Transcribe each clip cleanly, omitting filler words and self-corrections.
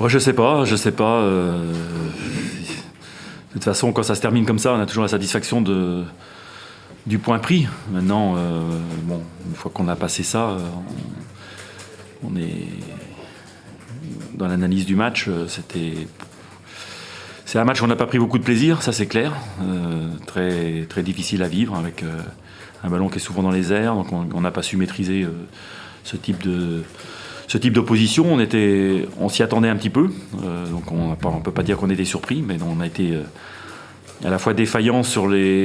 Moi, je sais pas. De toute façon, quand ça se termine comme ça, on a toujours la satisfaction du point pris. Maintenant, bon, une fois qu'on a passé ça, on est dans l'analyse du match. C'est un match où on n'a pas pris beaucoup de plaisir, ça c'est clair. Très, très difficile à vivre avec un ballon qui est souvent dans les airs, donc on n'a pas su maîtriser ce type d'opposition. On s'y attendait un petit peu, donc on ne peut pas dire qu'on était surpris, mais on a été à la fois défaillant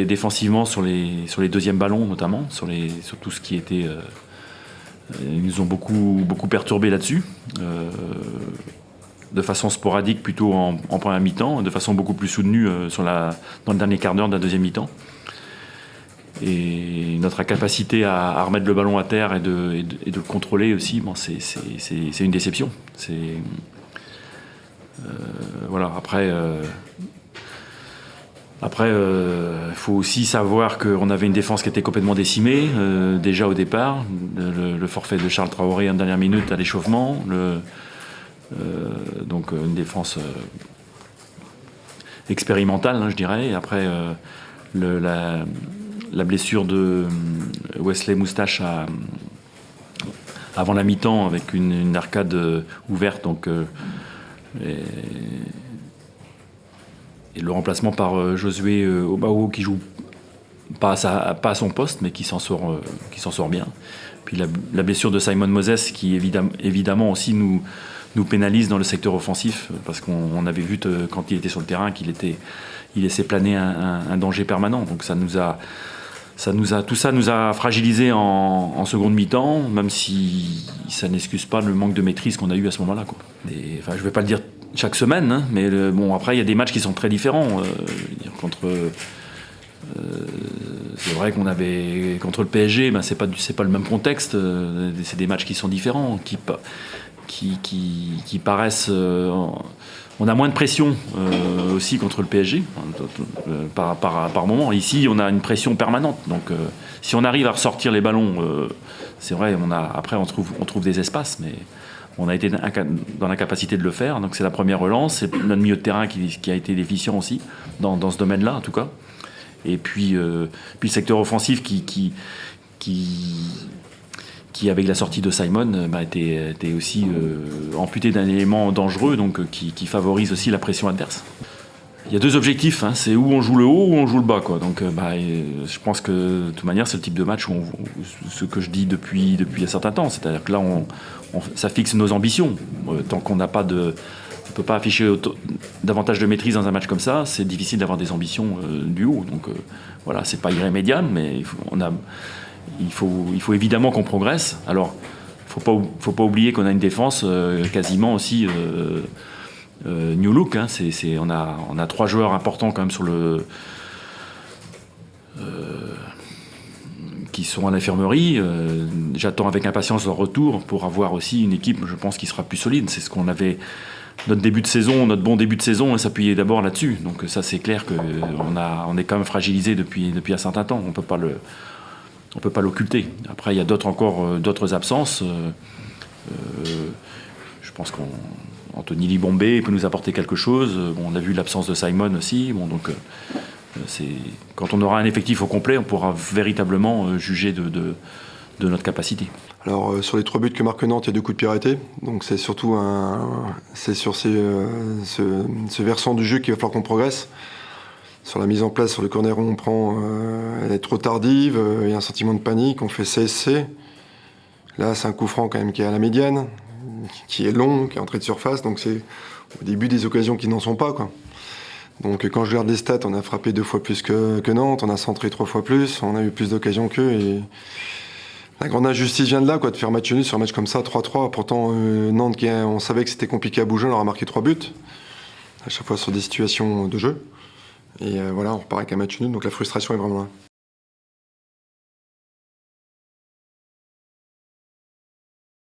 défensivement sur les deuxièmes ballons notamment, sur tout ce qui était... ils nous ont beaucoup perturbés là-dessus. De façon sporadique plutôt en première mi-temps, de façon beaucoup plus soutenue dans le dernier quart d'heure de la deuxième mi-temps. Et notre incapacité à remettre le ballon à terre et de le contrôler aussi, bon, c'est une déception. Voilà. Après, faut aussi savoir qu'on avait une défense qui était complètement décimée déjà au départ. Le forfait de Charles Traoré en dernière minute à l'échauffement. Donc une défense expérimentale, hein, je dirais. Et après, la blessure de Wesley Moustache avant la mi-temps avec une arcade ouverte, donc, et le remplacement par Josué Obao qui joue pas à son poste, mais qui s'en sort bien. Puis la blessure de Simon Moses qui évidemment aussi nous pénalise dans le secteur offensif, parce qu'on avait vu quand il était sur le terrain qu'il laissait planer un danger permanent. Donc tout ça nous a fragilisé en seconde mi-temps, même si ça n'excuse pas le manque de maîtrise qu'on a eu à ce moment-là, quoi. Je ne vais pas le dire chaque semaine, hein, mais bon, après il y a des matchs qui sont très différents. C'est vrai qu'on avait contre le PSG, ben, c'est pas le même contexte. C'est des matchs qui sont différents, qui paraissent... on a moins de pression aussi contre le PSG par moment. Ici, on a une pression permanente. Donc, si on arrive à ressortir les ballons, c'est vrai, après on trouve des espaces, mais on a été dans l'incapacité de le faire. Donc, c'est la première relance. C'est notre milieu de terrain qui a été déficient aussi dans ce domaine-là, en tout cas. Et puis le secteur offensif qui avec la sortie de Simon, était aussi amputé d'un élément dangereux, donc qui favorise aussi la pression adverse. Il y a deux objectifs, hein, c'est où on joue le haut ou on joue le bas, quoi. Donc je pense que de toute manière c'est le type de match où ce que je dis depuis un certain temps, c'est-à-dire que là ça fixe nos ambitions. Tant qu'on n'a pas on peut pas afficher davantage de maîtrise dans un match comme ça, c'est difficile d'avoir des ambitions du haut. Donc voilà, c'est pas irrémédiable, mais il faut évidemment qu'on progresse. Alors, faut pas oublier qu'on a une défense quasiment aussi new look. Hein. On a 3 joueurs importants quand même qui sont à l'infirmerie. J'attends avec impatience leur retour pour avoir aussi une équipe, je pense, qui sera plus solide. C'est ce qu'on avait... Notre bon début de saison s'appuyait d'abord là-dessus. Donc ça, c'est clair qu'on est quand même fragilisé depuis un certain temps. On peut pas l'occulter. Après, il y a d'autres absences. Je pense qu'Anthony Libombé peut nous apporter quelque chose. Bon, on a vu l'absence de Simon aussi. Bon, donc, quand on aura un effectif au complet, on pourra véritablement juger de notre capacité. Alors, sur les 3 buts que marque Nantes, il y a 2 coups de pied arrêtés. Donc, c'est surtout c'est sur ce versant du jeu qu'il va falloir qu'on progresse. Sur la mise en place, sur le corner où on prend, elle est trop tardive, il y a un sentiment de panique, on fait CSC. Là, c'est un coup franc quand même qui est à la médiane, qui est long, qui est entré de surface, donc c'est au début des occasions qui n'en sont pas, quoi. Donc quand je regarde les stats, on a frappé 2 fois plus que Nantes, on a centré 3 fois plus, on a eu plus d'occasions qu'eux, et la grande injustice vient de là, quoi, de faire match nul sur un match comme ça, 3-3. Pourtant, Nantes, on savait que c'était compliqué à bouger, on leur a marqué 3 buts, à chaque fois sur des situations de jeu. Et voilà, on repart avec un match nul, donc la frustration est vraiment là.